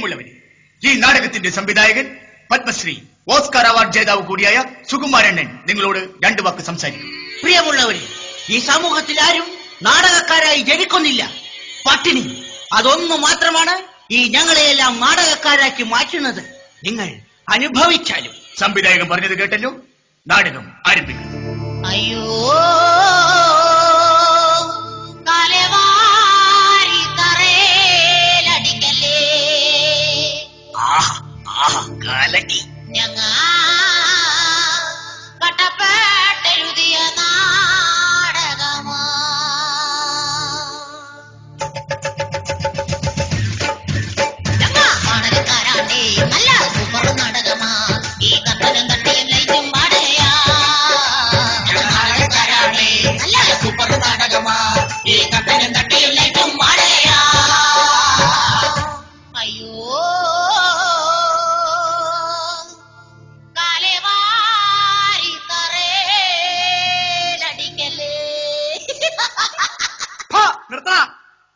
പ്രിയമുള്ളവരെ, ഈ നാടകത്തിന്റെ സംവിധായകൻ പത്മശ്രീ ഓസ്കാർ അവാർഡ് ജേതാവ് കൂടിയായ സുകുമാരണ്ണൻ നിങ്ങളോട് 2 വാക്ക് സംസാരിക്കും. പ്രിയമുള്ളവരെ, ഈ സമൂഹത്തിൽ ആരും നാടകക്കാരായി ജനിക്കുന്നില്ല. പട്ടിണി അതൊന്നു മാത്രമാണ് ഈ ഞങ്ങളെയെല്ലാം നാടകക്കാരാക്കി മാറ്റുന്നത്. നിങ്ങൾ അനുഭവിച്ചാലും. സംവിധായകൻ പറഞ്ഞത് കേട്ടല്ലോ. നാടകം ആരംഭിക്കും. അയ്യോ ഞങ്ങ കട്ടപ്പെട്ടെഴുതിയ നാടകമാ. ഞങ്ങ നാടകക്കാരാണ്ടേ, നല്ല സൂപ്പർ നാടകമാ. ഈ കത്തനും തട്ടിയും ലൈറ്റും പാടയാ. നാടകക്കാരാണ്ടേ, നല്ല സൂപ്പർ നാടകമാ. ഈ കത്തനും തട്ടിയും ലൈറ്റും പാടയാ. അയ്യോ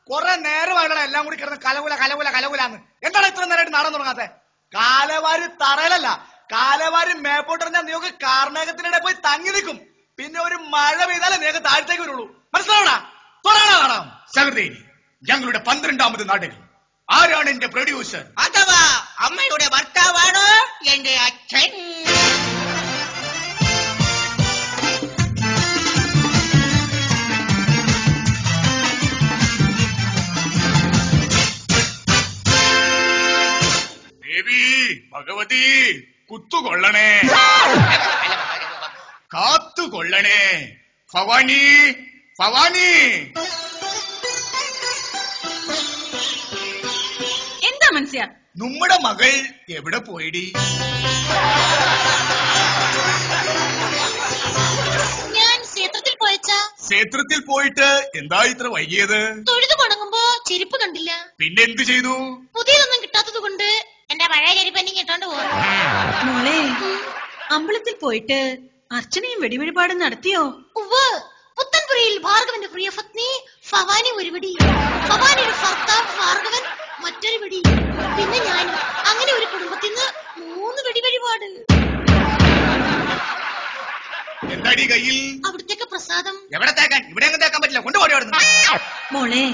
കുറെ നേരമായിട്ടാണ് എല്ലാം കൂടി കിടന്ന് കലകുല കലകുല കലകുലാന്ന്. എന്താണ് ഇത്ര നേരമായിട്ട് നാടൻ തുടങ്ങാത്തെ? കാലവാരി തറയിലല്ല, കാലവാരി മേപ്പോട്ടെറിഞ്ഞാൽ നീക്ക് കാർമേഘത്തിനിടെ പോയി തങ്ങി നിൽക്കും. പിന്നെ ഒരു മഴ പെയ്താലേ നീക്ക് താഴത്തേക്ക് വരുള്ളൂ. മനസ്സിലാവണ? തുടങ്ങണ നാടകം. സഹൃദയരെ, ഞങ്ങളുടെ 12ാമത് നാടകം. ആരാണ് എന്റെ പ്രൊഡ്യൂസർ? അഥവാ അമ്മയുടെ ഭർത്താവാണ് എന്റെ അച്ഛൻ. ദേവി ഭഗവതി, കുത്തുകൊള്ളണേ, കാത്തുകൊള്ളണേ. ഭവാനി, ഭവാനി. എന്താ മനസ്സിലാ? നമ്മുടെ മകൾ എവിടെ പോയിടി? ഞാൻ ക്ഷേത്രത്തിൽ പോയച്ചാ. ക്ഷേത്രത്തിൽ പോയിട്ട് എന്താ ഇത്ര വൈകിയത്? തൊഴുതു തുടങ്ങുമ്പോ ചെരുപ്പ് കണ്ടില്ല. പിന്നെ എന്ത് ചെയ്തു? പുതിയതൊന്നും കിട്ടാത്തത് കൊണ്ട് എന്റെ പഴയ ചെരുപ്പ് എനിക്ക് കിട്ടാണ്ട് പോകും. മോളെ, അമ്പലത്തിൽ പോയിട്ട് അർച്ചനയും വെടിവെടിപാടും നടത്തിയോ? ഉവ്വ്. പുത്തൻപുരയിൽ ഭാർഗവന്റെ പ്രിയ പത്നി ഭവാനി ഒരു വെടി, ഭവാനിയുടെ ഭർത്താവ് ഭാർഗവൻ മറ്റൊരു വെടി, പിന്നെ ഞാനും. അങ്ങനെ ഒരു കുടുംബത്തിൽ നിന്ന് 3 വെടിവെടിപാട്. എന്താടി കയ്യിൽ? അവിടത്തേക്ക് പ്രസാദം. എവിടെ തേക്കാൻ? ഇവിടെ അങ്ങ് തേക്കാൻ പറ്റില്ല. കൊണ്ടുപോയി അവിടുന്ന്. മോളെ,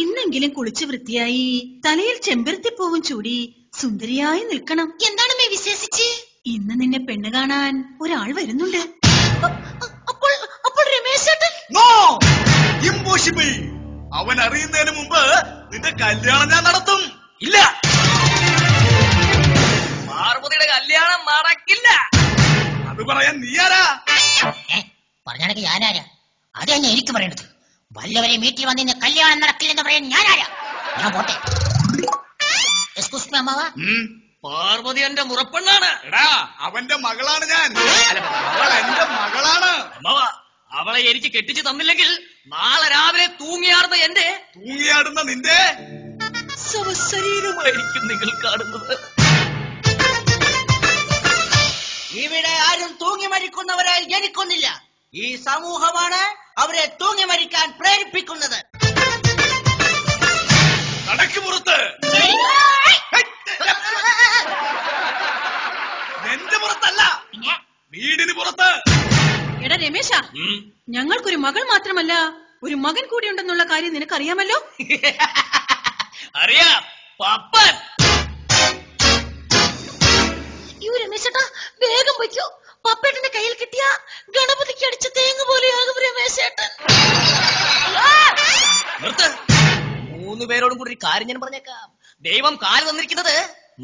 ഇന്നെങ്കിലും കുളിച്ച് വൃത്തിയായി തലയിൽ ചെമ്പരത്തിപ്പൂവും ചൂടി സുന്ദരിയായി നിൽക്കണം. എന്താണമ്മേ വിശേഷിച്ച്? ഇന്ന് നിന്നെ പെണ്ണ് കാണാൻ ഒരാൾ വരുന്നുണ്ട്. അപ്പോൾ രമേശ് ചേട്ടൻ? No, impossible. അവൻ അറിയുന്നതിന് മുമ്പ് നിന്റെ കല്യാണം ഞാൻ നടത്തും. ഇല്ല, പാർവതിയുടെ കല്യാണം നടക്കില്ല. അത് പറയാൻ നീ ആരാ? പറഞ്ഞാണെങ്കിൽ ഞാനാരാ? അത് തന്നെ എനിക്ക് പറയേണ്ടത്. വല്ലവരെ വീട്ടിൽ വന്നിന്ന് കല്യാണം നടക്കില്ലെന്ന് പറയാൻ ഞാനാരാ? ഞാൻ പോട്ടെ. എക്സ്ക്യൂസ് മീ അമ്മാവ. പാർവതി എന്റെ മുറപ്പെണ്ണാണ്. എടാ, അവന്റെ മകളാണ് ഞാൻ. അവൾ എന്റെ മകളാണ്. അമ്മാവ, അവളെ എനിക്ക് കെട്ടിച്ചു തന്നില്ലെങ്കിൽ നാളെ രാവിലെ തൂങ്ങിയാടുന്ന നിന്റെ ശരീരമായിരിക്കും നിങ്ങൾ കാണുന്നത്. ഇവിടെ ആരും തൂങ്ങി മരിക്കുന്നവരായി ജനിക്കുന്നില്ല. ഈ സമൂഹമാണ് അവരെ തൂങ്ങി മരിക്കാൻ പ്രേരിപ്പിക്കുന്നത്. നടക്ക് പുറത്ത്. എന്റെ പുറത്തല്ല, വീടിന് പുറത്ത്. എടാ രമേശ, ഞങ്ങൾക്കൊരു മകൾ മാത്രമല്ല ഒരു മകൻ കൂടി ഉണ്ടെന്നുള്ള കാര്യം നിനക്കറിയാമല്ലോ. അറിയാം, പപ്പൻ. രമേശേട്ടാ, വേഗം വയ്ക്കോ. പപ്പേട്ടന്റെ കയ്യിൽ കിട്ടിയ ഗണപതിക്ക് അടിച്ച തേങ്ങ പോലെയാകും രമേശേട്ടൻ. നിർത്ത്. 3 പേരോടും കൂടി ഒരു കാര്യം ഞാൻ പറഞ്ഞേക്കാം. ദൈവം കാല് തന്നിരിക്കുന്നത്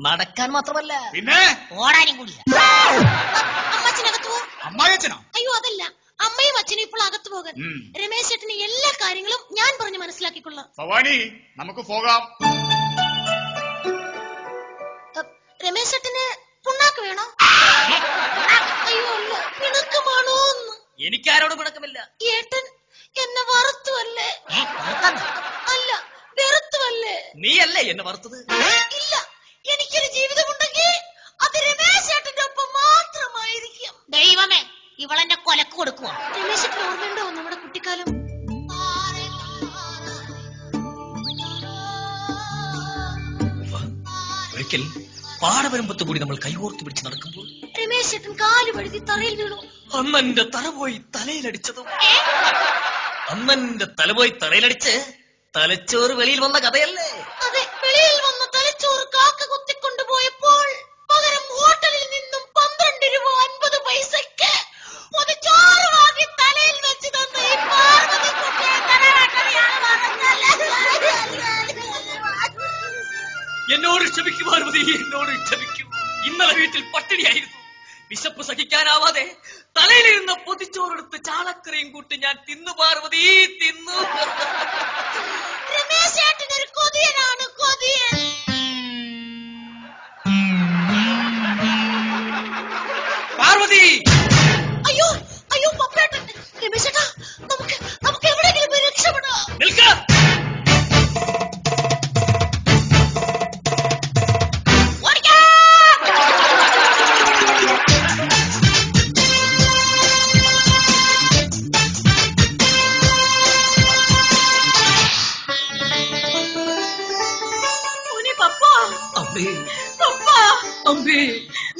നടക്കാൻ മാത്രമല്ല, പിന്നെ ഓടാനും കൂടിയ. അമ്മച്ചനകത്ത് പോ. അമ്മായച്ചനോ? അയ്യോ, അതല്ല, അമ്മയും അച്ഛനും ഇപ്പോൾ അകത്ത് പോകാൻ. രമേശേട്ടന് എല്ലാ കാര്യങ്ങളും ഞാൻ പറഞ്ഞ് മനസ്സിലാക്കിക്കൊള്ളാം. ഭവാനി, നമുക്ക് പോകാം. രമേശേട്ടന് പുണ്ണാക്ക് വേണോ? അയ്യോ അല്ല, പിണക്കമാണോ? എനിക്കാരോട് പിണക്കമില്ല. ഏട്ടൻ എന്നെ വറുത്തുവല്ലേ? അല്ല, വെറുത്തുവല്ലേ? നീയല്ലേ എന്നെ വറുത്തത്? ഇല്ല, എനിക്കൊരു ജീവിതമുണ്ടെങ്കിൽ അത് രമേശേട്ടന്റെ ഒപ്പം മാത്രമായിരിക്കും. ദൈവമേ, ഇവളെന്നെ കൊലക്ക് കൊടുക്കുക. രമേശേട്ടൻ ഓർമ്മയുണ്ടോ നമ്മുടെ കുട്ടിക്കാലം? ഒരിക്കൽ പാടവരമ്പത്ത് കൂടി നമ്മൾ കൈകോർത്ത് പിടിച്ച് നടക്കുമ്പോൾ രമേശ് ഏട്ടൻ കാല് വഴുതി തറയിൽ വീണു. അന്നെന്റെ തല പോയി തലയിലടിച്ചതും അന്നെന്റെ തല പോയി തലയിലടിച്ച് തലച്ചോറ് വെളിയിൽ വന്ന കഥയല്ലേ? അതെ, വെളിയിൽ വന്ന തലച്ചോറ് കാക്ക കുത്തിക്കൊണ്ടുപോയപ്പോൾ പകരം ഹോട്ടലിൽ നിന്നും 12 രൂപ 50 പൈസക്ക് പൊതിച്ചോറ് വാങ്ങി തലയിൽ വെച്ച് തന്ന ഈ പാർവതിക്കുട്ടിയെ തലവേട്ടനെയാണ് പറഞ്ഞത്. എന്നോട് ക്ഷമിക്കൂ പാർവതി, എന്നോട് ക്ഷമിക്കൂ. ഇന്നലെ വീട്ടിൽ പട്ടിണിയായിരുന്നു. വിശപ്പ് സഹിക്കാനാവാതെ തലയിലിരുന്ന പൊതിച്ചോറെടുത്ത് ചാളക്കറിയും കൂട്ടി ഞാൻ തിന്നു പാർവതി, തിന്നു. രമേശ് ഏട്ടനൊരു കൊതിയനാണ്, കൊതിയൻ. പാർവതി! അയ്യോ അയ്യോ പപ്പേട്ടൻ. രമേശ് ഏട്ടാ, നമുക്ക് എവിടെയെങ്കിലും പോയി രക്ഷപ്പെടാം. നിൽക്ക!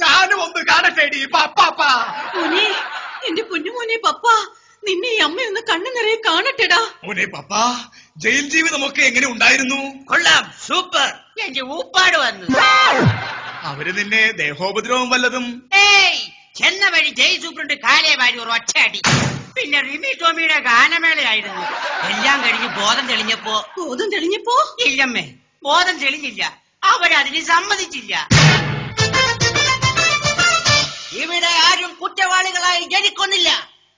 ഞാനും ഒന്ന് കാണട്ടേടി പാപ്പാ. മോനെ, എന്റെ പൊന്നുമോനെ പപ്പ, നിന്നെ ഈ അമ്മയൊന്ന് കണ്ണു നിറയെ കാണട്ടെടാ. മോനെ പാപ്പാ, ജയിൽ ജീവിതമൊക്കെ എങ്ങനെ ഉണ്ടായിരുന്നു? കൊള്ളാം, സൂപ്പർ. എന്റെ ഊപ്പാട് വന്നു. അവര് നിന്നെ ദേഹോപദ്രവം വല്ലതും? ഏയ്, ചെന്ന വഴി ജയ് സൂപ്രണ്ട് കാലേ വാരി ഒരു ഒറ്റയടി. പിന്നെ റിമി ടോമിയുടെ ഗാനമേളയായിരുന്നു. എല്ലാം കഴിഞ്ഞ് ബോധം തെളിഞ്ഞപ്പോ ബോധം തെളിഞ്ഞപ്പോ ഇല്ലമ്മേ, ബോധം തെളിഞ്ഞില്ല. അവരതിന് സമ്മതിച്ചില്ല. ഇവിടെ ആരും കുറ്റവാളികളായി ജനിക്കുന്നില്ല.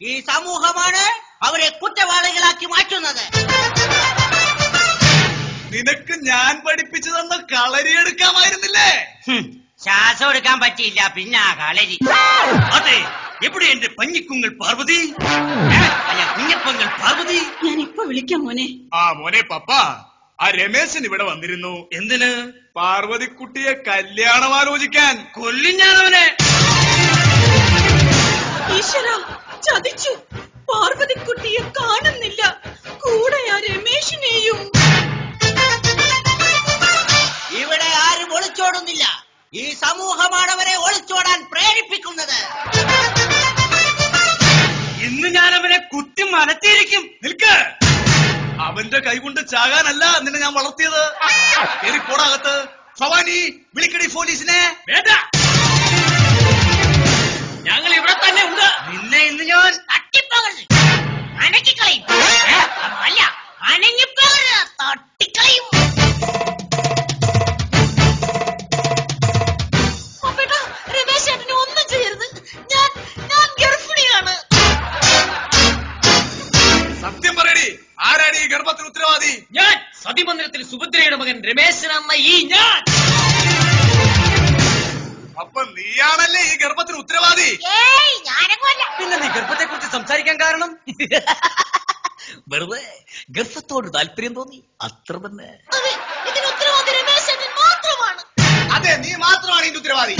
ഈ സമൂഹമാണ് അവരെ കുറ്റവാളികളാക്കി മാറ്റുന്നത്. നിനക്ക് ഞാൻ പഠിപ്പിച്ചു തന്ന കളരിയെടുക്കാമായിരുന്നില്ലേ? ശ്വാസം എടുക്കാൻ പറ്റിയില്ല, പിന്നെ ആ കളരി. അതെ, എവിടെ എന്റെ പഞ്ഞിക്കുങ്ങൾ പാർവതി? അല്ല, കുഞ്ഞപ്പങ്ങൾ പാർവതി. ഞാൻ ഇപ്പൊ വിളിക്കാം മോനെ. ആ മോനെ പപ്പാ, ആ രമേശൻ ഇവിടെ വന്നിരുന്നു. എന്തിന്? പാർവതിക്കുട്ടിയെ കല്യാണം ആലോചിക്കാൻ. കൊല്ലും ഞാനവനെ. ഈശ്വര, ചതിച്ചു. പാർവതിക്കുട്ടിയെ കാണുന്നില്ല, കൂടെ ആ രമേശിനെയും. ഇവിടെ ആരും ഒളിച്ചോടുന്നില്ല. ഈ സമൂഹമാണ് അവരെ ഒളിച്ചോടാൻ പ്രേരിപ്പിക്കുന്നത്. ഇന്ന് ഞാൻ അവനെ കുത്തി മലത്തിയിരിക്കും. നിൽക്ക്! അവന്റെ കൈകൊണ്ട് ചാകാനല്ല നിന്നെ ഞാൻ വളർത്തിയത്. പോടാകത്ത്. ഭവാനി, വിളിക്കടി പോലീസിനെ. വേണ്ട, ഞങ്ങൾ ഇവിടെ തന്നെ ഉണ്ട്. നിന്നെ ഇന്ന് ഞാൻ തട്ടിപ്പോകരുത്, അനക്കിക്കളയും. അല്ല, അനങ്ങിപ്പോകരുത്, തട്ടിക്കളയും. പപ്പേട്ടാ, രമേശ് ഏട്ടനെ ഒന്നും ചെയ്യരുത്. ഞാൻ ഗർഭിണിയാണ്. സത്യം പറയടി, ആരാടി ഈ ഗർഭത്തിന് ഉത്തരവാദി? ഞാൻ സതിമന്ദിരത്തിൽ സുഭദ്രയുടെ മകൻ രമേശനെന്ന ഈ ഞാൻ. അപ്പൊ നീയാണല്ലേ ഈ ഗർഭത്തിന് ഉത്തരവാദി? ഏയ്, ഞാനൊന്നുമല്ല. പിന്നെ നീ ഗർഭത്തെ കുറിച്ച് സംസാരിക്കാൻ കാരണം? വെറുതെ ഗർഭത്തോട് താല്പര്യം തോന്നി, അത്ര തന്നെ. അതെ, ഇതിന് ഉത്തരവാദി രമേശ് ഏട്ടൻ മാത്രമാണ്. അതെ, നീ മാത്രമാണ് ഇതിന്റെ ഉത്തരവാദി.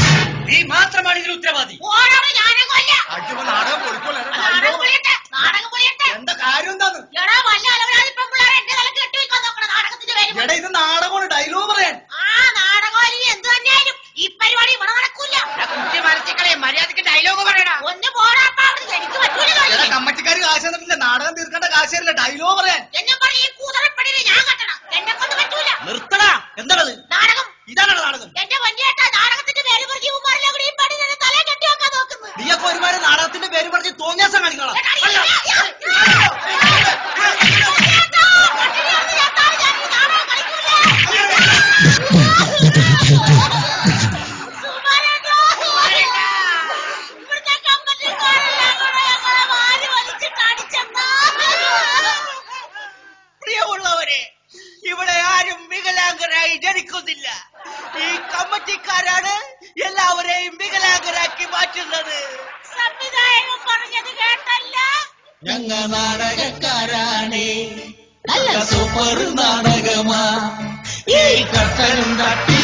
നീ മാത്രമാണ് ഇതിന് ഉത്തരവാദി. ഓടാണ്, ഞാനൊന്നുമല്ല. അടിമ നാടകം പൊളിക്കോളെ. നാടകം പൊളിയട്ടെ, നാടകം പൊളിയട്ടെ. എന്താ കാര്യം എന്താന്ന്? എടാ, വല്ല അലവരാതി പെൺപിള്ളേരെ എന്റെ തലക്ക് കെട്ടിവെക്കാൻ നോക്കണം നാടകത്തിന്റെ പേര്. എടാ, ഇത് നാടകമാണ്, ഡയലോഗ് പറയാൻ. ആ നാടകമായാലും എന്ത് തന്നെയായാലും ഈ പരിപാടി ഇവിടെ നടക്കൂല. കുട്ടി മരത്തിക്കളെ മര്യാദക്ക് ഡയലോഗ് പറയടാ. ഒന്ന് പോടാപ്പാ, എനിക്ക് പറ്റൂല. എടാ, കമ്മറ്റിക്കാര് കാശ് തന്നിട്ടില്ല, നാടകം തീർക്കേണ്ട കാശല്ല, ഡയലോഗ് പറയാൻ. എന്നെ പറഞ്ഞ ഈ കൂതറപ്പടിനെ ഞാൻ കെട്ടണം. എന്നെ കൊണ്ട് പറ്റൂല. നിർത്തടാ. എന്താണത്? നാടകം. ഇതാണോ നാടകം? എന്റെ വല്യേട്ടാ, നാടകത്തിന്റെ പേര് പറഞ്ഞ് ഇവന്മാരെല്ലാം കൂടി ഈ പണി തന്നെ തലയെ കെട്ടിവെക്കാൻ നോക്കുന്നു. നീയൊക്കെ ഒരുപാട് നാടകത്തിന്റെ പേര് പറഞ്ഞ് തോന്നിയാസം കാണിക്കണം. പ്രിയമുള്ളവരെ, ഇവിടെ ആരും വികലാംഗരായി ജനിക്കുന്നില്ല. ഈ കമ്മിറ്റിക്കാരാണ് എല്ലാവരെയും വികലാംഗരാക്കി മാറ്റുന്നത്. സംവിധായകൻ പറഞ്ഞത് കേട്ടല്ല. ഞങ്ങ നാടകക്കാരാണേ, നല്ല സൂപ്പർ നാടകമാ ഈ കട്ടനും തട്ടി